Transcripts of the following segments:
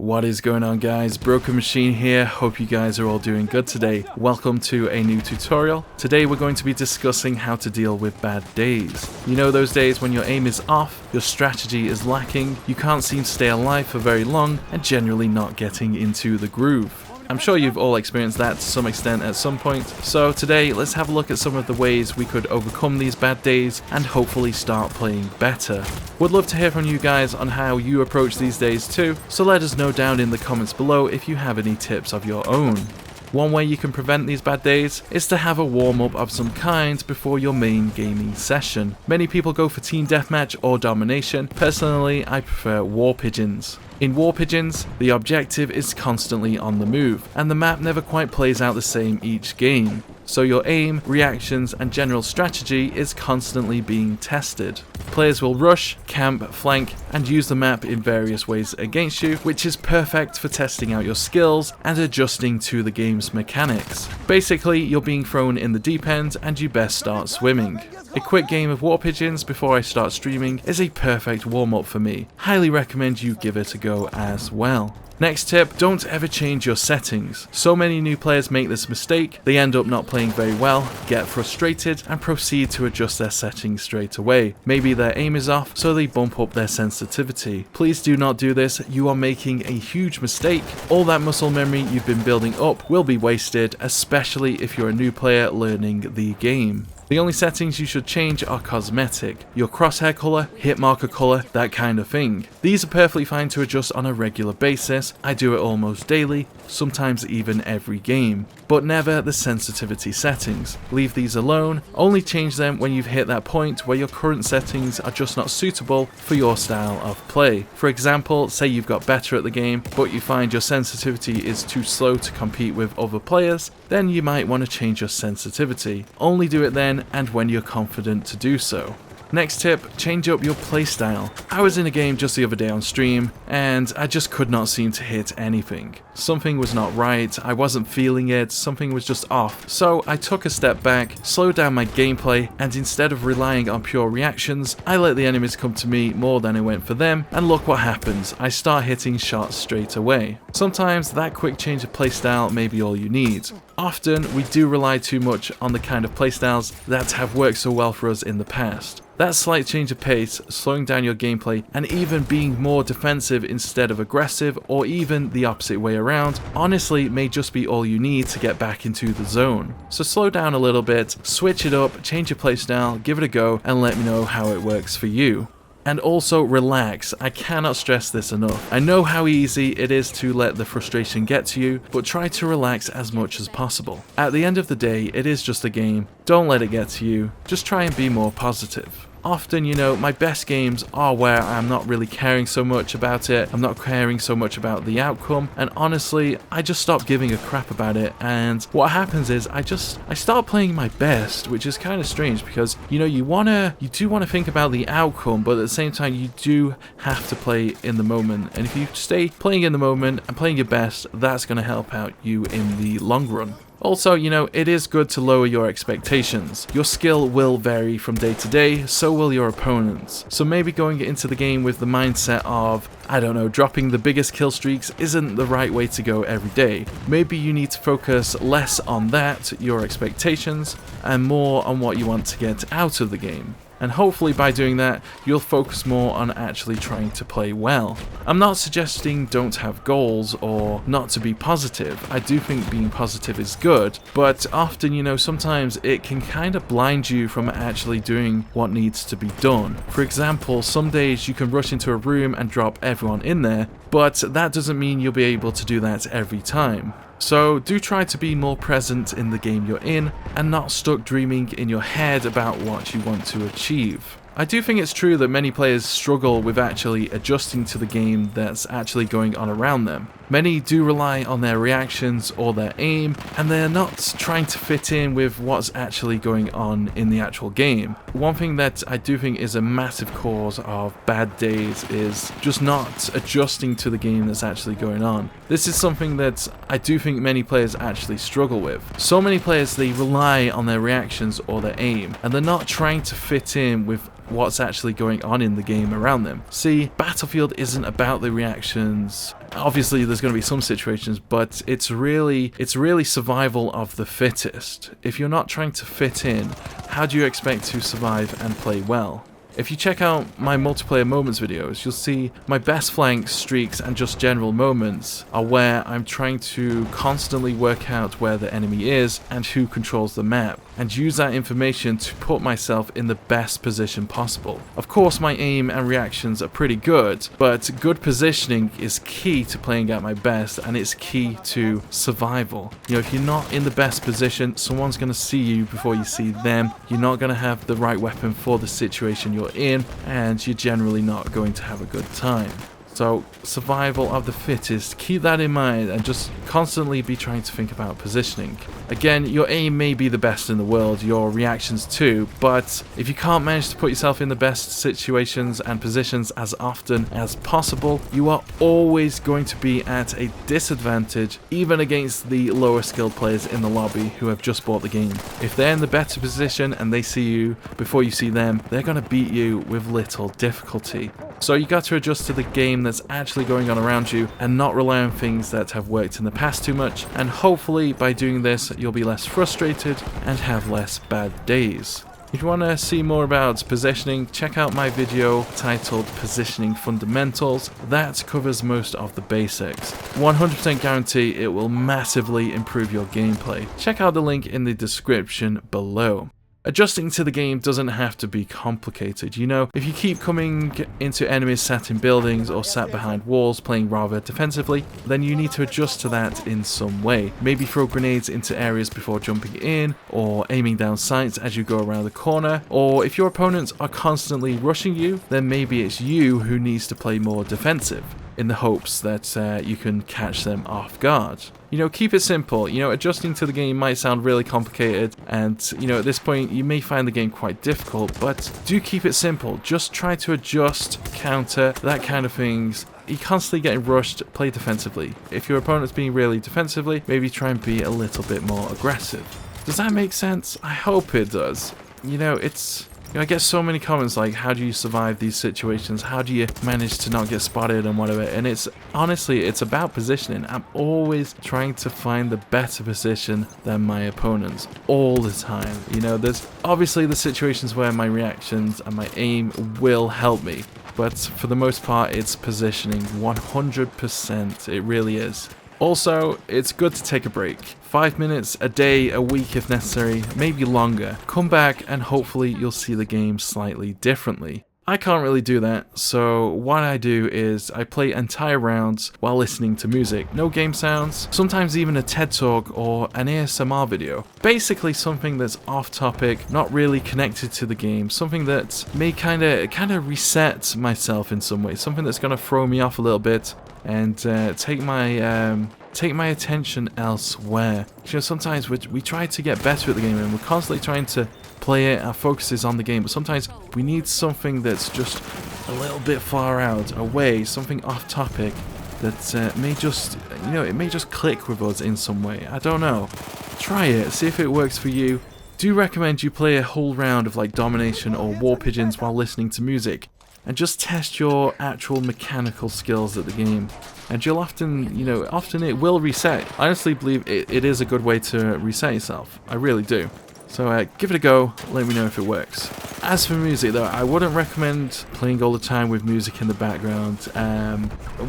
What is going on, guys? Broken Machine here. Hope you guys are all doing good today. Welcome to a new tutorial. Today we're going to be discussing how to deal with bad days. You know those days when your aim is off, your strategy is lacking, you can't seem to stay alive for very long, and generally not getting into the groove. I'm sure you've all experienced that to some extent at some point, so today let's have a look at some of the ways we could overcome these bad days and hopefully start playing better. Would love to hear from you guys on how you approach these days too, so let us know down in the comments below if you have any tips of your own. One way you can prevent these bad days is to have a warm-up of some kind before your main gaming session. Many people go for team deathmatch or domination. Personally, I prefer war pigeons. In war pigeons, the objective is constantly on the move, and the map never quite plays out the same each game. So your aim, reactions, and general strategy is constantly being tested. Players will rush, camp, flank, and use the map in various ways against you, which is perfect for testing out your skills and adjusting to the game's mechanics. Basically, you're being thrown in the deep end and you best start swimming. A quick game of war pigeons before I start streaming is a perfect warm-up for me. Highly recommend you give it a go as well. Next tip, don't ever change your settings. So many new players make this mistake, they end up not playing very well, get frustrated, and proceed to adjust their settings straight away. Maybe their aim is off, so they bump up their sensitivity. Please do not do this, you are making a huge mistake. All that muscle memory you've been building up will be wasted, especially if you're a new player learning the game. The only settings you should change are cosmetic, your crosshair color, hit marker color, that kind of thing. These are perfectly fine to adjust on a regular basis. I do it almost daily, sometimes even every game. But never the sensitivity settings. Leave these alone, only change them when you've hit that point where your current settings are just not suitable for your style of play. For example, say you've got better at the game, but you find your sensitivity is too slow to compete with other players, then you might want to change your sensitivity. Only do it then and when you're confident to do so. Next tip, change up your playstyle. I was in a game just the other day on stream, and I just could not seem to hit anything. Something was not right, I wasn't feeling it, something was just off. So I took a step back, slowed down my gameplay, and instead of relying on pure reactions, I let the enemies come to me more than I went for them, and look what happens, I start hitting shots straight away. Sometimes that quick change of playstyle may be all you need. Often, we do rely too much on the kind of playstyles that have worked so well for us in the past. That slight change of pace, slowing down your gameplay, and even being more defensive instead of aggressive, or even the opposite way around, honestly may just be all you need to get back into the zone. So slow down a little bit, switch it up, change your playstyle, give it a go, and let me know how it works for you. And also relax, I cannot stress this enough. I know how easy it is to let the frustration get to you, but try to relax as much as possible. At the end of the day, it is just a game, don't let it get to you, just try and be more positive. Often, you know, my best games are where I'm not really caring so much about it, I'm not caring so much about the outcome, and honestly, I just stop giving a crap about it, and what happens is I start playing my best, which is kind of strange because, you know, you do want to think about the outcome, but at the same time, you do have to play in the moment, and if you stay playing in the moment and playing your best, that's going to help out you in the long run. Also, you know, it is good to lower your expectations. Your skill will vary from day to day, so will your opponents. So maybe going into the game with the mindset of, I don't know, dropping the biggest kill streaks isn't the right way to go every day. Maybe you need to focus less on that, your expectations, and more on what you want to get out of the game. And hopefully by doing that, you'll focus more on actually trying to play well. I'm not suggesting don't have goals or not to be positive. I do think being positive is good, but often, you know, sometimes it can kind of blind you from actually doing what needs to be done. For example, some days you can rush into a room and drop everyone in there, but that doesn't mean you'll be able to do that every time. So do try to be more present in the game you're in and not stuck dreaming in your head about what you want to achieve. I do think it's true that many players struggle with actually adjusting to the game that's actually going on around them. Many do rely on their reactions or their aim, and they're not trying to fit in with what's actually going on in the actual game. One thing that I do think is a massive cause of bad days is just not adjusting to the game that's actually going on. This is something that I do think many players actually struggle with. So many players, they rely on their reactions or their aim, and they're not trying to fit in with what's actually going on in the game around them. See, Battlefield isn't about the reactions. Obviously there's going to be some situations, but it's really survival of the fittest. If you're not trying to fit in, how do you expect to survive and play well? If you check out my multiplayer moments videos, you'll see my best flanks, streaks, and just general moments are where I'm trying to constantly work out where the enemy is and who controls the map, and use that information to put myself in the best position possible. Of course, my aim and reactions are pretty good, but good positioning is key to playing at my best, and it's key to survival. You know, if you're not in the best position, someone's going to see you before you see them. You're not going to have the right weapon for the situation you're in, and you're generally not going to have a good time. So survival of the fittest, keep that in mind and just constantly be trying to think about positioning. Again, your aim may be the best in the world, your reactions too, but if you can't manage to put yourself in the best situations and positions as often as possible, you are always going to be at a disadvantage, even against the lower skilled players in the lobby who have just bought the game. If they're in the better position and they see you before you see them, they're going to beat you with little difficulty. So you got to adjust to the game that's actually going on around you and not rely on things that have worked in the past too much, and hopefully by doing this you'll be less frustrated and have less bad days. If you want to see more about positioning, check out my video titled Positioning Fundamentals. That covers most of the basics. 100% guarantee it will massively improve your gameplay. Check out the link in the description below. Adjusting to the game doesn't have to be complicated, you know. If you keep coming into enemies sat in buildings or sat behind walls playing rather defensively, then you need to adjust to that in some way. Maybe throw grenades into areas before jumping in, or aiming down sights as you go around the corner, or if your opponents are constantly rushing you, then maybe it's you who needs to play more defensive, in the hopes that you can catch them off guard. You know, keep it simple. You know, adjusting to the game might sound really complicated, and you know, at this point you may find the game quite difficult, but do keep it simple. Just try to adjust, counter, that kind of things. You're constantly getting rushed, play defensively. If your opponent's being really defensively, maybe try and be a little bit more aggressive. Does that make sense? I hope it does. You know, I get so many comments like, how do you survive these situations? How do you manage to not get spotted and whatever? And it's honestly, it's about positioning. I'm always trying to find the better position than my opponents all the time. You know, there's obviously the situations where my reactions and my aim will help me, but for the most part, it's positioning 100%. It really is. Also, it's good to take a break. 5 minutes, a day, a week if necessary, maybe longer. Come back and hopefully you'll see the game slightly differently. I can't really do that, so what I do is I play entire rounds while listening to music. No game sounds, sometimes even a TED Talk or an ASMR video. Basically something that's off topic, not really connected to the game, something that may kind of reset myself in some way, something that's going to throw me off a little bit and take my attention elsewhere. You know, sometimes we try to get better at the game and we're constantly trying to play it, our focus is on the game, but sometimes we need something that's just a little bit far out, away, something off topic that may just, you know, it may just click with us in some way. I don't know. Try it, see if it works for you. Do recommend you play a whole round of like domination or war pigeons while listening to music, and just test your actual mechanical skills at the game. And you'll often, you know, often it will reset. I honestly believe it is a good way to reset yourself. I really do. So give it a go, let me know if it works. As for music though, I wouldn't recommend playing all the time with music in the background.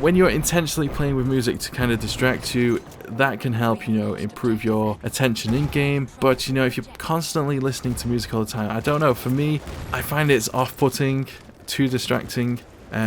When you're intentionally playing with music to kind of distract you, that can help, you know, improve your attention in game. But you know, if you're constantly listening to music all the time, I don't know, for me, I find it's off-putting, too distracting.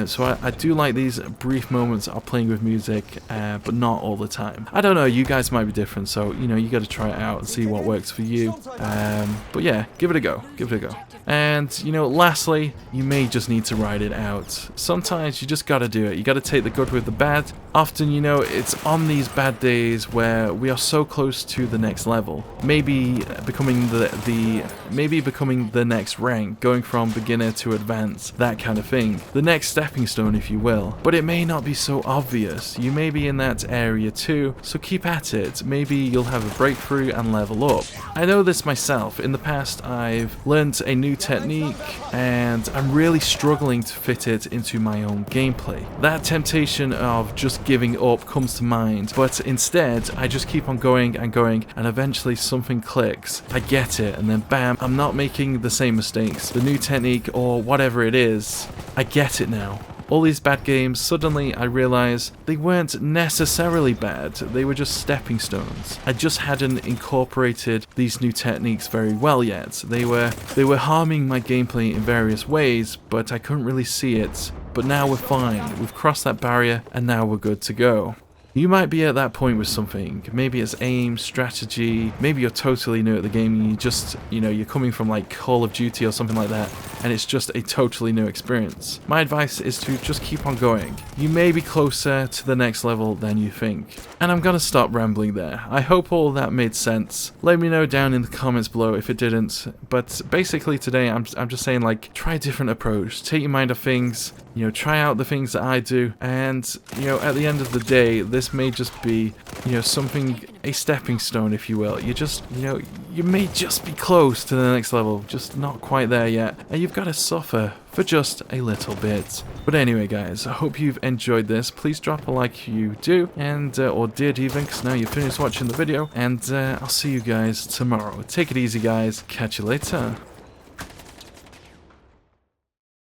So I do like these brief moments of playing with music, but not all the time. I don't know, you guys might be different, so you know, you got to try it out and see what works for you. But yeah, give it a go, give it a go. And you know, lastly, you may just need to ride it out. Sometimes you just got to do it. You got to take the good with the bad. Often, you know, it's on these bad days where we are so close to the next level, maybe becoming the next rank, going from beginner to advanced, that kind of thing. The next stepping stone, if you will. But it may not be so obvious. You may be in that area too, so keep at it. Maybe you'll have a breakthrough and level up. I know this myself. In the past, I've learned a new technique, and I'm really struggling to fit it into my own gameplay. That temptation of just giving up comes to mind, but instead, I just keep on going and going, and eventually something clicks. I get it, and then bam, I'm not making the same mistakes. The new technique, or whatever it is, I get it now. All these bad games, suddenly I realized they weren't necessarily bad, they were just stepping stones. I just hadn't incorporated these new techniques very well yet. They were harming my gameplay in various ways, but I couldn't really see it. But now we're fine, we've crossed that barrier, and now we're good to go. You might be at that point with something. Maybe it's aim, strategy, maybe you're totally new at the game and you just, you're coming from like Call of Duty or something like that, and it's just a totally new experience. My advice is to just keep on going. You may be closer to the next level than you think. And I'm gonna stop rambling there. I hope all that made sense. Let me know down in the comments below if it didn't. But basically today I'm just saying, like, try a different approach. Take your mind off things. Try out the things that I do, and at the end of the day, this may just be something, a stepping stone, if you will. You may just be close to the next level, just not quite there yet, and you've got to suffer for just a little bit. But anyway, guys, I hope you've enjoyed this. Please drop a like if you do, and or did even, because now you've finished watching the video, and I'll see you guys tomorrow. Take it easy, guys. Catch you later.